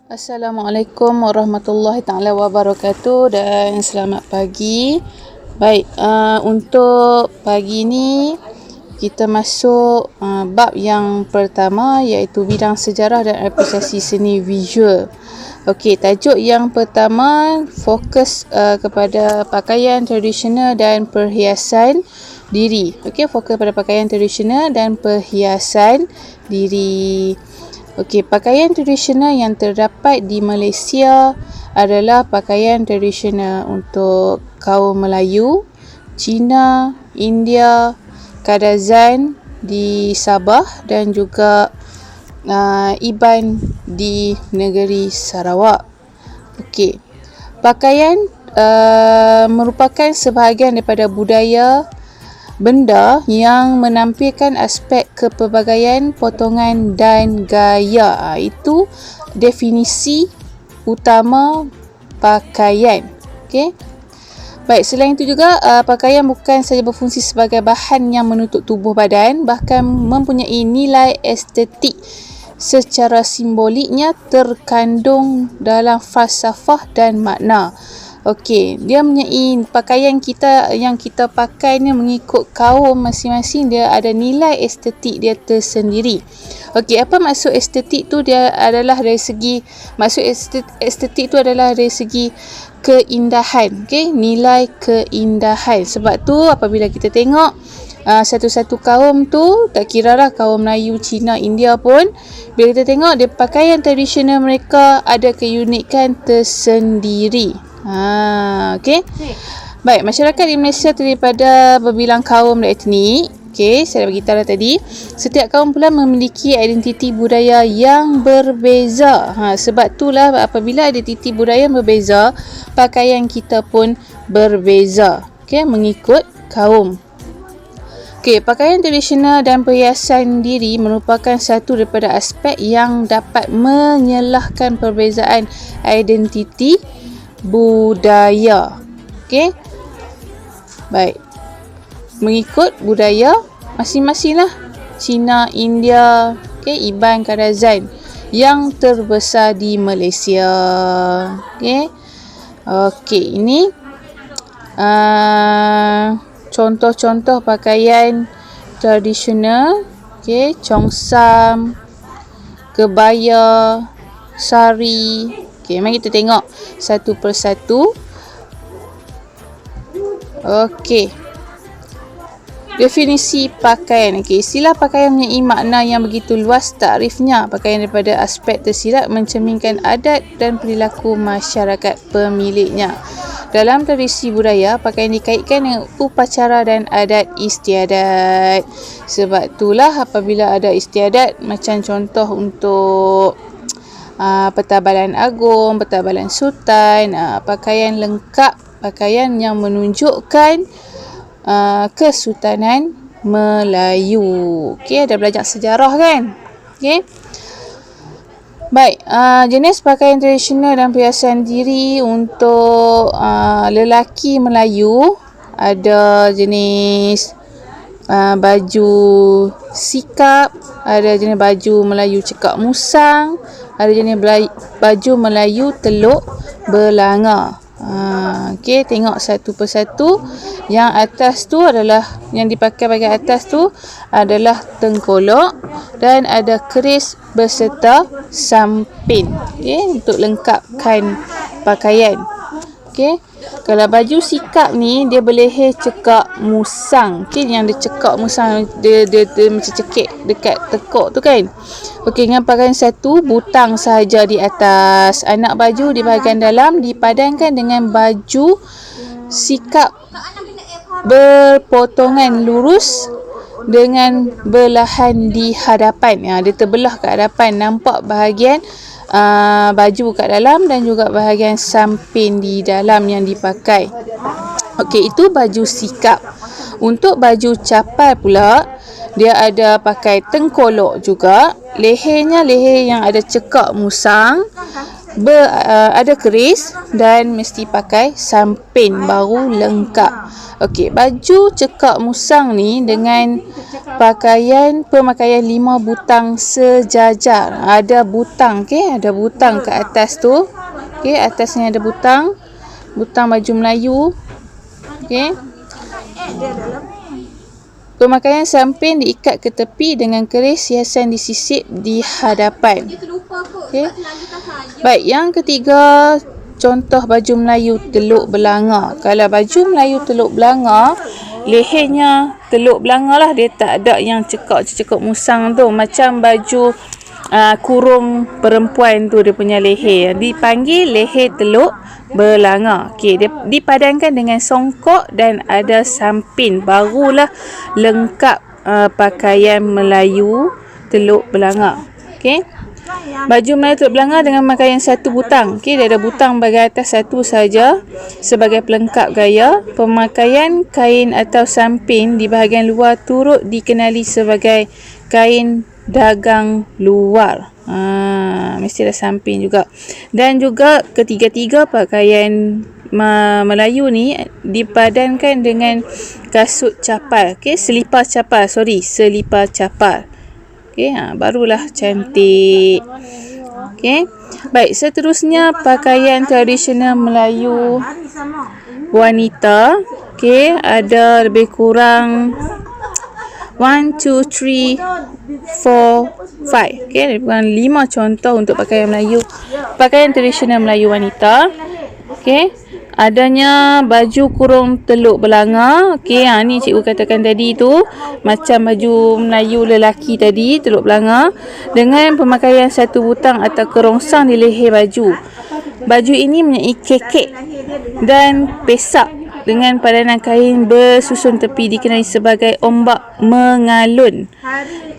Assalamualaikum warahmatullahi taala wabarakatuh dan selamat pagi. Baik, untuk pagi ni kita masuk bab yang pertama iaitu bidang sejarah dan apresiasi seni visual. Okey, tajuk yang pertama fokus kepada pakaian tradisional dan perhiasan diri. Okey, fokus pada pakaian tradisional dan perhiasan diri. Okey, pakaian tradisional yang terdapat di Malaysia adalah pakaian tradisional untuk kaum Melayu, Cina, India, Kadazan di Sabah dan juga Iban di negeri Sarawak. Okey, pakaian merupakan sebahagian daripada budaya benda yang menampilkan aspek kepelbagaian, potongan dan gaya. Itu definisi utama pakaian. Okey. Baik, selain itu juga pakaian bukan sahaja berfungsi sebagai bahan yang menutup tubuh badan, bahkan mempunyai nilai estetik secara simboliknya terkandung dalam falsafah dan makna. Okey, dia mempunyai pakaian kita yang kita pakai ni mengikut kaum masing-masing, dia ada nilai estetik dia tersendiri. Okey, apa maksud estetik tu? Dia adalah dari segi estetik tu adalah dari segi keindahan. Okey, nilai keindahan. Sebab tu apabila kita tengok satu-satu kaum tu, tak kiralah kaum Melayu, Cina, India pun, bila kita tengok dia pakaian tradisional mereka ada keunikan tersendiri. Okey. Baik, masyarakat di Malaysia terdiri pada berbilang kaum dan etnik. Okey, saya dah beritahu dah tadi. Setiap kaum pula memiliki identiti budaya yang berbeza. Sebab itulah apabila identiti budaya berbeza, pakaian kita pun berbeza. Okey, mengikut kaum. Okey, pakaian tradisional dan perhiasan diri merupakan satu daripada aspek yang dapat menyelahkan perbezaan identiti budaya. Okey. Baik. Mengikut budaya masing-masing lah. Cina, India, okey, Iban, Kadazan yang terbesar di Malaysia. Okey. Okey, ini contoh-contoh pakaian tradisional. Okey, congsam, kebaya, sari. Okey, mari kita tengok satu persatu. Okey. Definisi pakaian. Okey, istilah pakaian mempunyai makna yang begitu luas takrifnya. Pakaian daripada aspek tersirat mencerminkan adat dan perilaku masyarakat pemiliknya. Dalam tradisi budaya, pakaian dikaitkan dengan upacara dan adat istiadat. Sebab itulah apabila ada istiadat, macam contoh untuk Pertabalan Agung, Pertabalan Sultan, pakaian lengkap, pakaian yang menunjukkan Kesultanan Melayu. Okey, ada belajar sejarah kan? Okey. Baik, jenis pakaian tradisional dan perhiasan diri untuk lelaki Melayu ada jenis baju sikap, ada jenis baju Melayu cekak musang, ada jenis baju Melayu teluk belanga. Okey, tengok satu persatu. Yang atas tu adalah, yang dipakai bahagian atas tu adalah tengkolok dan ada keris berserta sampin. Okey, untuk lengkapkan pakaian. Okey, kalau baju sikap ni dia berleher cekak musang. Okey, yang dia cekak musang, dia macam cekik dekat tekuk tu kan. Okey, dengan pakaian satu butang sahaja di atas. Anak baju di bahagian dalam dipadankan dengan baju sikap berpotongan lurus dengan belahan di hadapan. Dia terbelah ke hadapan, nampak bahagian baju kat dalam dan juga bahagian samping di dalam yang dipakai. Okey, itu baju sikap. Untuk baju capal pula, dia ada pakai tengkolok juga. Lehernya leher yang ada cekak musang. ada keris dan mesti pakai sampin baru lengkap. Okey, baju cekak musang ni dengan pemakaian 5 butang sejajar. Ada butang, okey, ada butang ke atas tu. Okey, atasnya ada butang baju Melayu. Okey. Pemakaian sampin diikat ke tepi dengan keris hiasan disisip di hadapan. Okay. Baik, yang ketiga, contoh baju Melayu teluk belanga. Kalau baju Melayu teluk belanga, lehernya teluk belanga lah. Dia tak ada yang cekak musang tu. Macam baju kurung perempuan tu, dia punya leher dipanggil leher teluk belanga. Okey, dia dipadankan dengan songkok dan ada sampin, barulah lengkap pakaian Melayu teluk belanga. Okey, baju Melayu teluk belanga dengan pakaian satu butang. Okey, dia ada butang bahagian atas satu saja sebagai pelengkap gaya. Pemakaian kain atau sampin di bahagian luar turut dikenali sebagai kain dagang luar. Mesti ada samping juga. Dan juga ketiga-tiga pakaian Melayu ni dipadankan dengan kasut capal. Okey, selipar capal. Okey, barulah cantik. Okey. Baik, seterusnya pakaian tradisional Melayu wanita. Okey, ada lebih kurang 1, 2, 3, 4, 5. Okey, lebih kurang 5 contoh untuk pakaian Melayu. Pakaian tradisional Melayu wanita. Okey, adanya baju kurung teluk belanga. Okey, ni cikgu katakan tadi tu, macam baju Melayu lelaki tadi, teluk belanga, dengan pemakaian satu butang atau kerongsang di leher baju. Baju ini mempunyai kekek dan pesak dengan padanan kain bersusun tepi, dikenali sebagai ombak mengalun.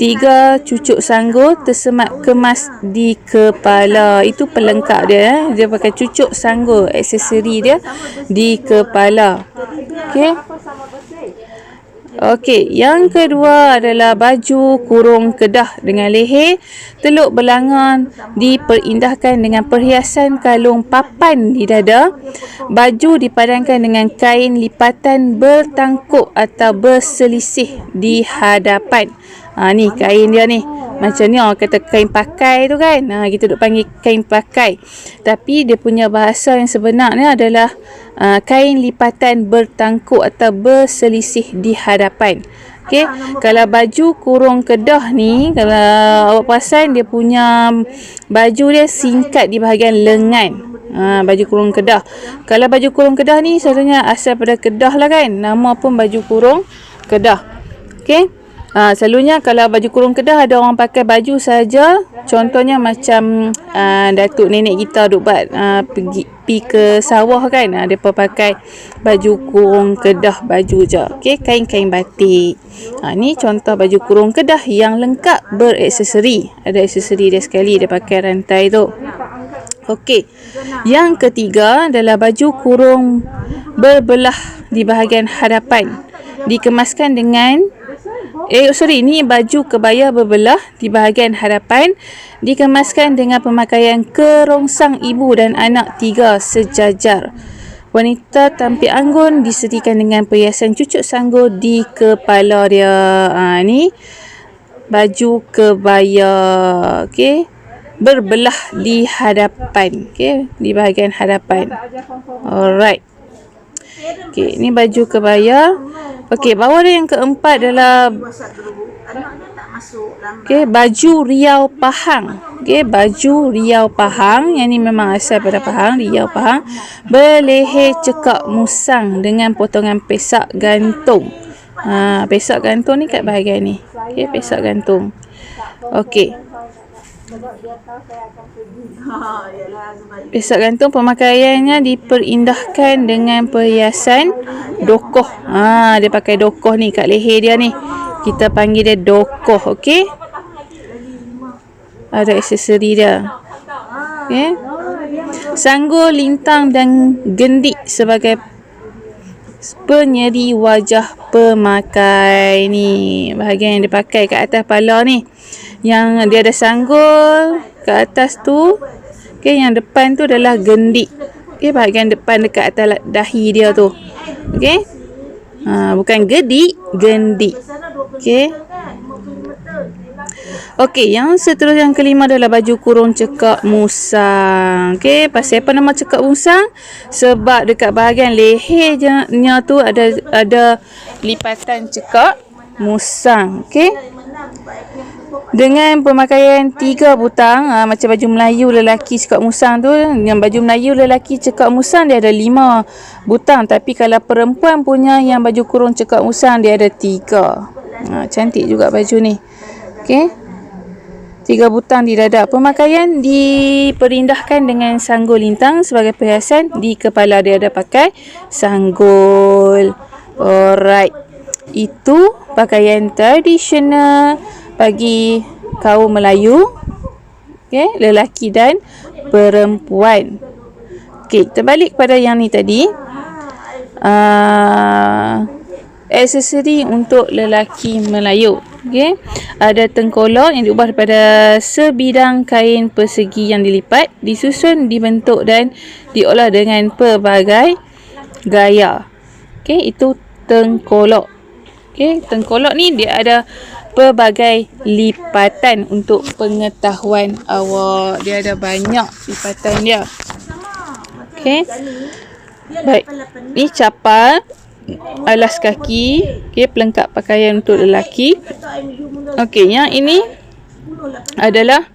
3 cucuk sanggul tersemat kemas di kepala. Itu pelengkap dia. Dia pakai cucuk sanggul, aksesori dia di kepala. Okey. Okey, yang kedua adalah baju kurung kedah dengan leher teluk belanga diperindahkan dengan perhiasan kalung papan di dada. Baju dipadankan dengan kain lipatan bertangkup atau berselisih di hadapan. Ni kain dia ni. Macam ni orang kata kain pakai tu kan. Kita duk panggil kain pakai. Tapi dia punya bahasa yang sebenarnya adalah kain lipatan bertangkup atau berselisih di hadapan. Okey, kalau baju kurung kedah ni, kalau awak perasan dia punya baju dia singkat di bahagian lengan. Baju kurung kedah. Kalau baju kurung kedah ni selalunya asal pada Kedah lah kan. Nama pun baju kurung kedah. Okey. Selalunya kalau baju kurung kedah ada orang pakai baju saja. Contohnya macam datuk nenek kita duk buat pergi ke sawah kan. Depa pakai baju kurung kedah, baju je. Okey, kain-kain batik. Ni contoh baju kurung kedah yang lengkap beraksesori. Ada aksesori dia sekali, dia pakai rantai tu. Okey. Yang ketiga adalah baju kurung berbelah di bahagian hadapan. Dikemaskan dengan ni baju kebaya berbelah di bahagian hadapan, dikemaskan dengan pemakaian kerongsang ibu dan anak 3 sejajar. Wanita tampil anggun disertakan dengan perhiasan cucuk sanggul di kepala dia. Ni baju kebaya. Okey, berbelah di hadapan. Okey, di bahagian hadapan. Alright. Okey, ni baju kebaya. Okey, bawah dia yang keempat adalah baju Riau Pahang. Okey, baju Riau Pahang. Yang ni memang asal pada Pahang, Riau Pahang. Berleher cekak musang dengan potongan pesak gantung. Pesak gantung ni kat bahagian ni. Okey, pesak gantung. Okey. Pesak gantung pemakaiannya diperindahkan dengan perhiasan dokoh. Dia pakai dokoh ni kat leher dia ni. Kita panggil dia dokoh, okey? Ada aksesori dia. Okey. Sanggul, lintang dan gendik sebagai penyeri wajah pemakai ni. Bahagian yang dia pakai kat atas kepala ni. Yang dia ada sanggul kat atas tu, Okey, yang depan tu adalah gendik. Okey, bahagian depan dekat atas dahi dia tu. Okey. Bukan gedik, gendik. Okey. Okey, yang seterusnya yang kelima adalah baju kurung cekak musang. Okey, pasal apa nama cekak musang? Sebab dekat bahagian lehernya tu ada lipatan cekak musang. Okey. Dengan pemakaian 3 butang, macam baju Melayu lelaki cekak musang tu, yang baju Melayu lelaki cekak musang dia ada 5 butang, tapi kalau perempuan punya yang baju kurung cekak musang dia ada 3. Cantik juga baju ni. Okey. 3 butang di dada. Pemakaian diperindahkan dengan sanggul lintang sebagai perhiasan. Di kepala dia ada pakai sanggul. Alright. Itu pakaian tradisional bagi kaum Melayu. Okay, lelaki dan perempuan. Okey, kita balik kepada yang ni tadi. Aksesori untuk lelaki Melayu. Okey, ada tengkolok yang diubah daripada sebidang kain persegi yang dilipat, disusun, dibentuk dan diolah dengan pelbagai gaya. Okey, itu tengkolok. Okey, tengkolok ni dia ada pelbagai lipatan untuk pengetahuan awak. Dia ada banyak lipatan dia. Okey. Baik. Ni capal, alas kaki, okey, pelengkap pakaian untuk lelaki. Okey, yang ini adalah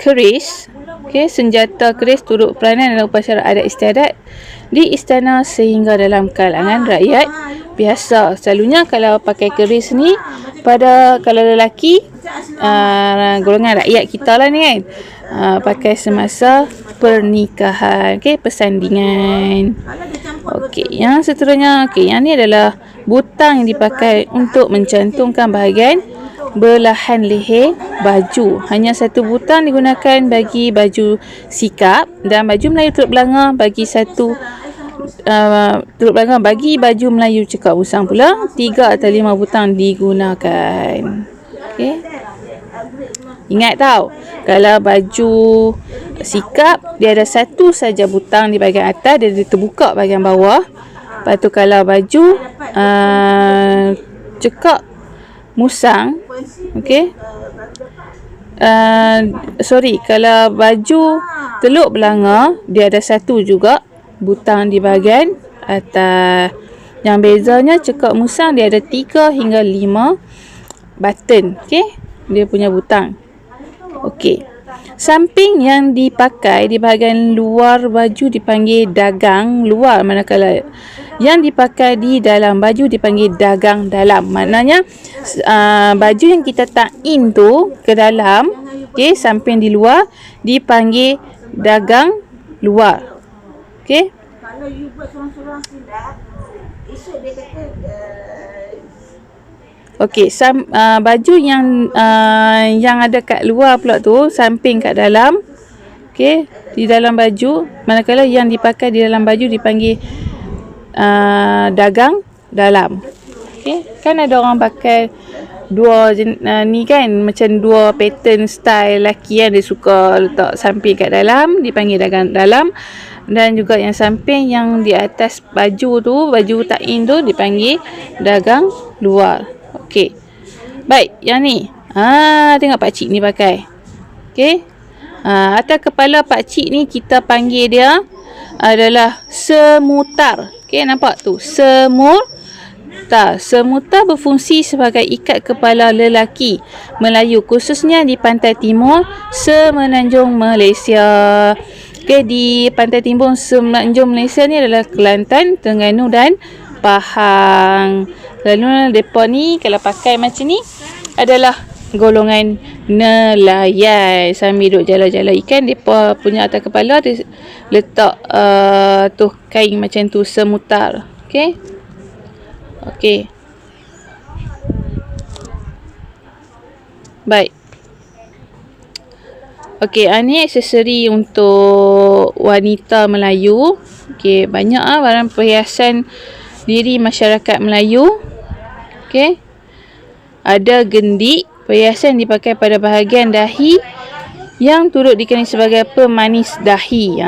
keris. Okey, senjata keris turut peranan dalam upacara adat istiadat di istana sehingga dalam kalangan rakyat biasa. Selalunya kalau pakai keris ni kalau lelaki, golongan rakyat kita lah ni kan, pakai semasa pernikahan, okey, persandingan. Okey, yang seterusnya, okey, yang ni adalah butang yang dipakai untuk mencantumkan bahagian belahan leher baju. Hanya satu butang digunakan bagi baju sikap, dan baju Melayu turut belanga bagi baju Melayu cekak musang pula 3 atau 5 butang digunakan. Okey. Ingat tau, kalau baju sikap dia ada satu saja butang di bahagian atas, dia terbuka bahagian bawah. Lepas tu kalau baju cekak musang, okey, kalau baju teluk belanga dia ada satu juga butang di bahagian atas. Yang bezanya cekak musang dia ada 3 hingga 5 button, okey, dia punya butang. Okey. Samping yang dipakai di bahagian luar baju dipanggil dagang luar, manakala yang dipakai di dalam baju dipanggil dagang dalam. Maknanya baju yang kita tain tu ke dalam, okey, samping di luar dipanggil dagang luar. Okey. Kalau you buat sorang-sorang silap, esok dia kata okey, baju yang ada kat luar pula tu, samping kat dalam. Okey, di dalam baju, manakala yang dipakai di dalam baju dipanggil dagang dalam. Okey, kan ada orang pakai dua ni kan, macam dua pattern style lelaki kan, dia suka letak samping kat dalam, dipanggil dagang dalam. Dan juga yang samping yang di atas baju tu, baju tain tu dipanggil dagang luar. Okey. Baik, yang ni. Tengok pak cik ni pakai. Okey. Atas kepala pak cik ni kita panggil dia adalah semutar. Okey, nampak tu? Semutar. Semutar berfungsi sebagai ikat kepala lelaki Melayu, khususnya di pantai timur Semenanjung Malaysia. Okey, di pantai timur Semenanjung Malaysia ni adalah Kelantan, Terengganu dan Pahang. Lalu mereka ni kalau pakai macam ni adalah golongan nelayan. Sambil duduk jala-jala ikan, mereka punya atas kepala dia letak tu kain macam tu, semutar. Okey. Okey. Baik. Okey, ni aksesori untuk wanita Melayu. Okey, banyak barang perhiasan diri masyarakat Melayu. Okey. Ada gendik, perhiasan dipakai pada bahagian dahi yang turut dikenali sebagai pemanis dahi.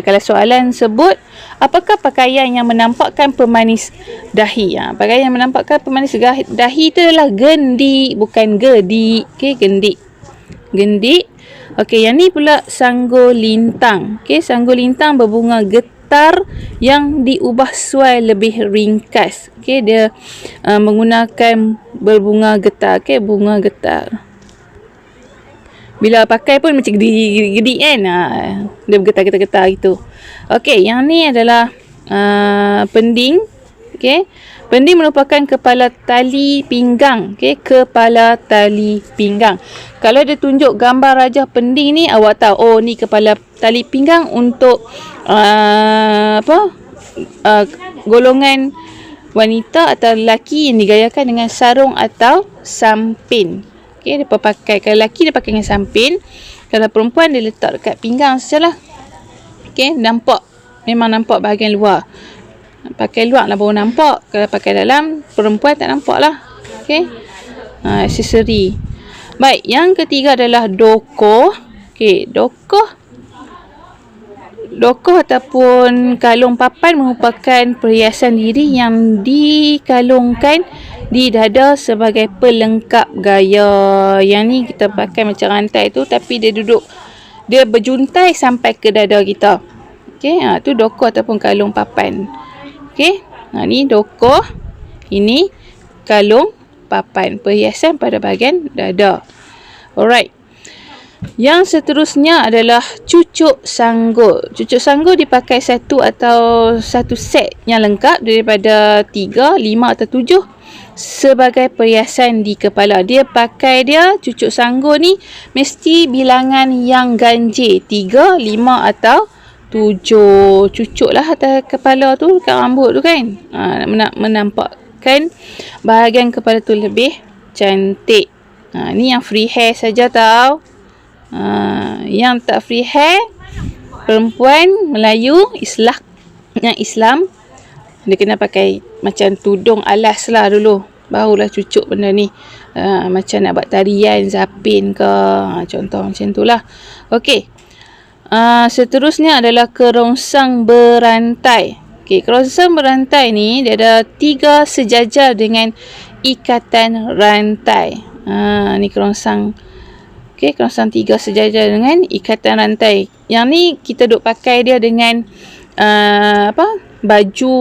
Kalau soalan sebut, apakah pakaian yang menampakkan pemanis dahi? Pakaian yang menampakkan pemanis dahi itu adalah gendik, bukan gedik. Okey, gendik. Gendik. Okey, yang ni pula sanggolintang. Okey, sanggolintang berbunga getar yang diubah suai lebih ringkas. Okey, dia menggunakan berbunga getar. Okey, bunga getar. Bila pakai pun macam gedik kan. Dia bergetar-getar gitu. Okey, yang ni adalah pending. Okey. Pending merupakan kepala tali pinggang. Okey, kepala tali pinggang. Kalau dia tunjuk gambar Raja Pending ni, awak tahu, oh ni kepala tali pinggang untuk golongan wanita atau lelaki yang digayakan dengan sarung atau sampin. Okey, dia pakai, kalau lelaki dia pakai dengan sampin, kalau perempuan dia letak dekat pinggang sajalah. Okey, nampak, memang nampak bahagian luar. Pakai luar lah baru nampak. Kalau pakai dalam, perempuan tak nampak lah. Okey, aksesori. Baik, yang ketiga adalah dokoh. Okey, dokoh ataupun kalung papan merupakan perhiasan diri yang dikalungkan di dada sebagai pelengkap gaya. Yang ni kita pakai macam rantai tu, tapi dia duduk, dia berjuntai sampai ke dada kita. Okey, tu dokoh ataupun kalung papan. Okey, ni dokoh, ini kalung papan, perhiasan pada bahagian dada. Alright. Yang seterusnya adalah cucuk sanggul. Cucuk sanggul dipakai satu atau satu set yang lengkap daripada 3, 5 atau 7 sebagai perhiasan di kepala. Dia pakai dia, cucuk sanggul ni mesti bilangan yang ganjil, 3, 5 atau 7. Cucuk lah atas kepala tu, dekat rambut tu kan. Menampakkan bahagian kepala tu lebih cantik. Ni yang free hair saja tau. Yang tak free hair, perempuan Melayu Islam, dia kena pakai macam tudung alas lah dulu, barulah cucuk benda ni. Macam nak buat tarian zapin ke, contoh macam tu lah. Okey, seterusnya adalah kerongsang berantai. Okey, kerongsang berantai ni dia ada 3 sejajar dengan ikatan rantai. Ni kerongsang. Okey, kerongsang 3 sejajar dengan ikatan rantai. Yang ni kita duk pakai dia dengan baju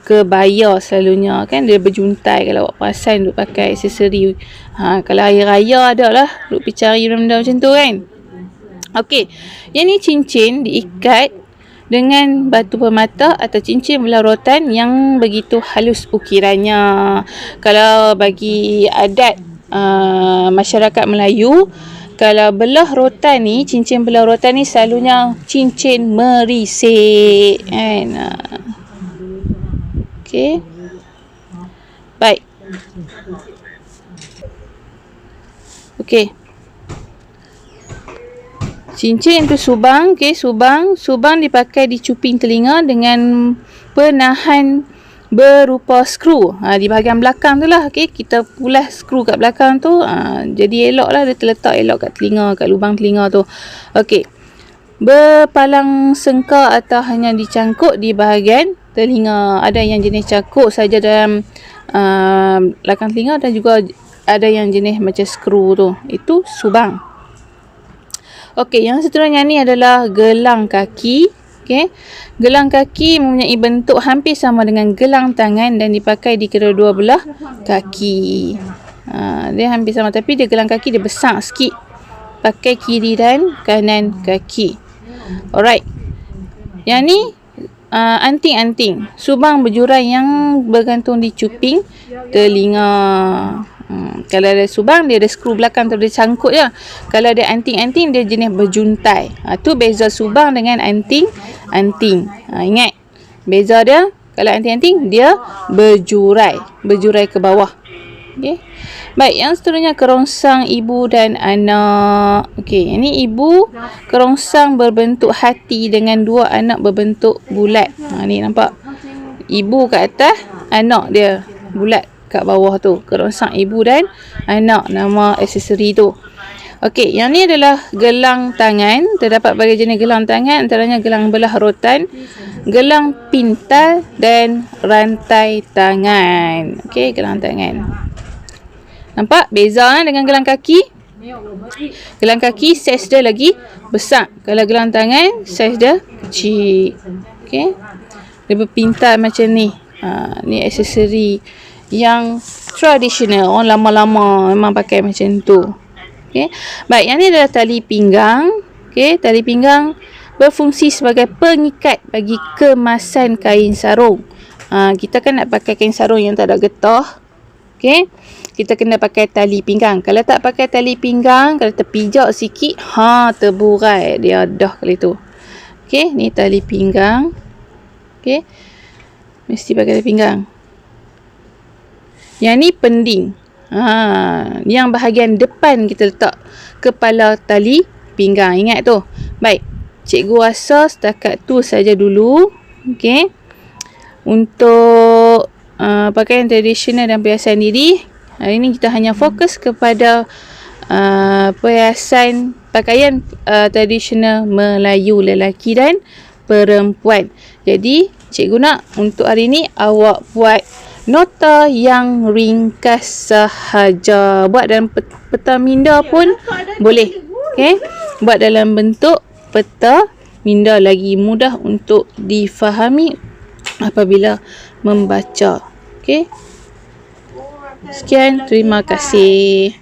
kebaya selalunya kan, dia berjuntai. Kalau awak perasan duk pakai aksesori, kalau hari raya ada lah duk pergi cari benda-benda macam tu kan. Okey, yang ni cincin diikat dengan batu permata atau cincin belah rotan yang begitu halus ukirannya. Kalau bagi adat masyarakat Melayu, kalau belah rotan ni, cincin belah rotan ni selalunya cincin merisik kan. Okey. Baik. Okey. Cincin itu subang. Okey, subang dipakai di cuping telinga dengan penahan berupa skru. Di bahagian belakang tu lah. Okey, kita pulas skru kat belakang tu. Jadi elok lah, dia terletak elok kat telinga, kat lubang telinga tu. Okey. Berpalang sengka atau hanya dicangkuk di bahagian telinga. Ada yang jenis cangkuk saja dalam belakang telinga, dan juga ada yang jenis macam skru tu. Itu subang. Okey, yang seterusnya ni adalah gelang kaki. Okey, gelang kaki mempunyai bentuk hampir sama dengan gelang tangan dan dipakai di kedua-dua belah kaki. Dia hampir sama, tapi dia gelang kaki dia besar sikit. Pakai kiri dan kanan kaki. Alright. Yang ni anting-anting subang berjurai yang bergantung di cuping telinga. Kalau ada subang, dia ada skru belakang tu, dia cangkut je. Kalau ada anting-anting, dia jenis berjuntai. Tu beza subang dengan anting-anting. Ingat, beza dia, kalau anting-anting, dia berjurai ke bawah. Okay. Baik, yang seterusnya kerongsang ibu dan anak. Okey, ini ibu kerongsang berbentuk hati dengan 2 anak berbentuk bulat. Ni nampak. Ibu kat atas, anak dia bulat kat bawah tu. Kerongsang ibu dan anak, nama aksesori tu. Okey, yang ni adalah gelang tangan. Terdapat berbagai jenis gelang tangan, antaranya gelang belah rotan, gelang pintal dan rantai tangan. Okey, gelang tangan. Nampak beza dengan gelang kaki? Gelang kaki saiz dia lagi besar. Kalau gelang tangan saiz dia kecil. Okey. Dia berpintal macam ni. Ni aksesori yang tradisional. Orang lama-lama memang pakai macam tu. Okey. Baik, yang ni adalah tali pinggang. Okey, tali pinggang berfungsi sebagai pengikat bagi kemasan kain sarung. Kita kan nak pakai kain sarung yang tak ada getah. Okey. Kita kena pakai tali pinggang. Kalau tak pakai tali pinggang, kalau terpijak sikit, terburai dia dah kali tu. Okey, ni tali pinggang. Okey. Mesti pakai tali pinggang. Yang ni pending. Yang bahagian depan kita letak kepala tali pinggang. Ingat tu. Baik. Cikgu rasa setakat tu saja dulu. Okey. Untuk pakaian tradisional dan perhiasan diri, hari ni kita hanya fokus kepada perhiasan pakaian tradisional Melayu lelaki dan perempuan. Jadi, cikgu nak untuk hari ni awak buat nota yang ringkas sahaja. Buat dalam peta minda pun boleh. Okey. Buat dalam bentuk peta minda, lagi mudah untuk difahami apabila membaca. Okey. Sekian, terima kasih.